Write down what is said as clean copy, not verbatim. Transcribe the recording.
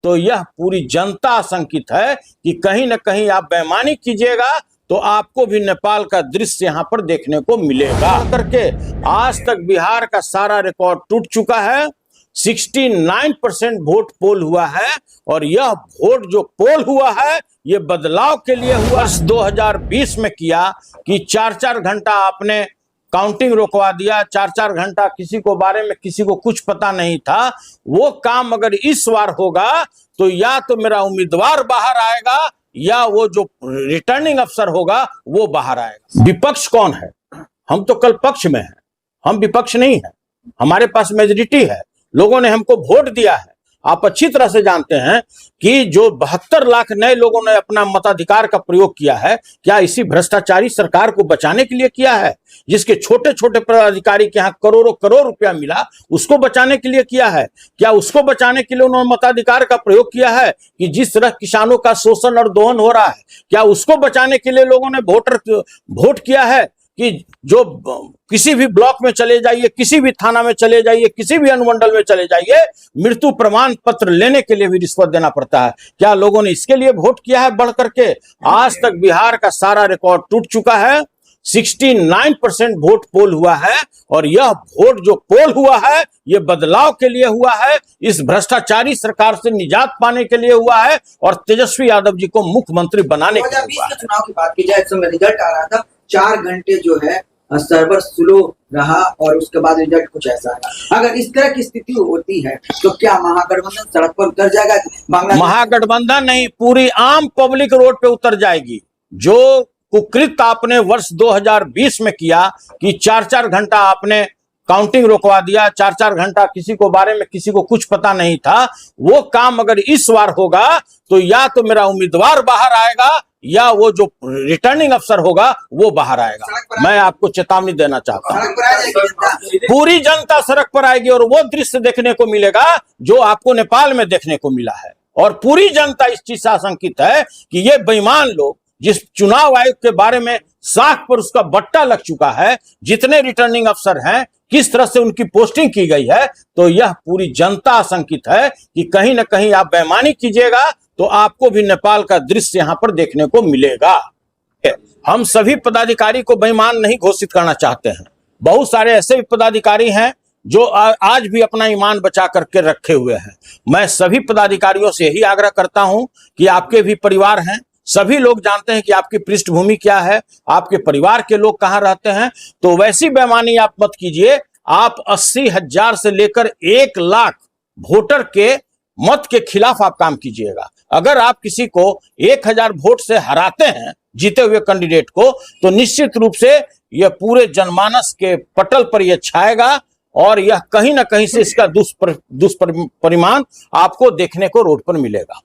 तो यह पूरी जनता आशंकित है कि कहीं न कहीं आप बेईमानी कीजिएगा तो आपको भी नेपाल का दृश्य यहाँ पर देखने को मिलेगा। करके आज तक बिहार का सारा रिकॉर्ड टूट चुका है। 69% वोट पोल हुआ है और यह वोट जो पोल हुआ है ये बदलाव के लिए हुआ। 2020 में किया कि 4-4 घंटा आपने काउंटिंग रोकवा दिया, 4-4 घंटा किसी को बारे में किसी को कुछ पता नहीं था। वो काम अगर इस बार होगा तो या तो मेरा उम्मीदवार बाहर आएगा या वो जो रिटर्निंग अफसर होगा वो बाहर आएगा। विपक्ष कौन है? हम तो कल पक्ष में हैं, हम विपक्ष नहीं है। हमारे पास मेजॉरिटी है, लोगों ने हमको वोट दिया है। आप अच्छी तरह से जानते हैं कि जो 72 लाख नए लोगों ने अपना मताधिकार का प्रयोग किया है, क्या इसी भ्रष्टाचारी सरकार को बचाने के लिए किया है? जिसके छोटे छोटे पदाधिकारी के यहाँ करोड़ों करोड़ रुपया मिला, उसको बचाने के लिए किया है? क्या उसको बचाने के लिए उन्होंने मताधिकार का प्रयोग किया है कि जिस तरह किसानों का शोषण और दोहन हो रहा है, क्या उसको बचाने के लिए लोगों ने वोट किया है कि जो किसी भी ब्लॉक में चले जाइए, किसी भी थाना में चले जाइए, किसी भी अनुमंडल में चले जाइए, मृत्यु प्रमाण पत्र लेने के लिए भी रिश्वत देना पड़ता है? क्या लोगों ने इसके लिए वोट किया है बढ़ करके? आज तक बिहार का सारा रिकॉर्ड टूट चुका है। 69% वोट पोल हुआ है और यह वोट जो पोल हुआ है ये बदलाव के लिए हुआ है, इस भ्रष्टाचारी सरकार से निजात पाने के लिए हुआ है और तेजस्वी यादव जी को मुख्यमंत्री बनाने के लिए हुआ है। चुनाव की बात की जाए, इस समय रिजल्ट आ रहा था, 4 घंटे जो है सर्वर स्लो रहा और उसके बाद रिजल्ट कुछ ऐसा रहा। अगर इस तरह की स्थिति होती है तो क्या महागठबंधन सड़क पर उतर जाएगा? महागठबंधन नहीं, पूरी आम पब्लिक रोड पे उतर जाएगी। जो कुकृत आपने वर्ष 2020 में किया कि 4-4 घंटा आपने काउंटिंग रोकवा दिया, 4-4 घंटा किसी को बारे में किसी को कुछ पता नहीं था, वो काम अगर इस बार होगा तो या तो मेरा उम्मीदवार बाहर आएगा या वो जो रिटर्निंग अफसर होगा वो बाहर आएगा। मैं आपको चेतावनी देना चाहता हूँ, पूरी जनता सड़क पर आएगी और वो दृश्य देखने को मिलेगा जो आपको नेपाल में देखने को मिला है। और पूरी जनता इस चीज से आशंकित है कि ये बेईमान लोग, जिस चुनाव आयोग के बारे में साख पर उसका बट्टा लग चुका है, जितने रिटर्निंग अफसर हैं, किस तरह से उनकी पोस्टिंग की गई है, तो यह पूरी जनता आशंकित है कि कहीं ना कहीं आप बेईमानी कीजिएगा तो आपको भी नेपाल का दृश्य यहाँ पर देखने को मिलेगा। हम सभी पदाधिकारी को बेईमान नहीं घोषित करना चाहते हैं। बहुत सारे ऐसे भी पदाधिकारी हैं जो आज भी अपना ईमान बचा करके रखे हुए हैं। मैं सभी पदाधिकारियों से यही आग्रह करता हूं कि आपके भी परिवार हैं, सभी लोग जानते हैं कि आपकी पृष्ठभूमि क्या है, आपके परिवार के लोग कहाँ रहते हैं, तो वैसी बेईमानी आप मत कीजिए। आप 80,000 से लेकर 1 लाख वोटर के मत के खिलाफ आप काम कीजिएगा। अगर आप किसी को 1000 वोट से हराते हैं जीते हुए कैंडिडेट को, तो निश्चित रूप से यह पूरे जनमानस के पटल पर यह छाएगा और यह कहीं ना कहीं से इसका दुष्परिणाम आपको देखने को रोड पर मिलेगा।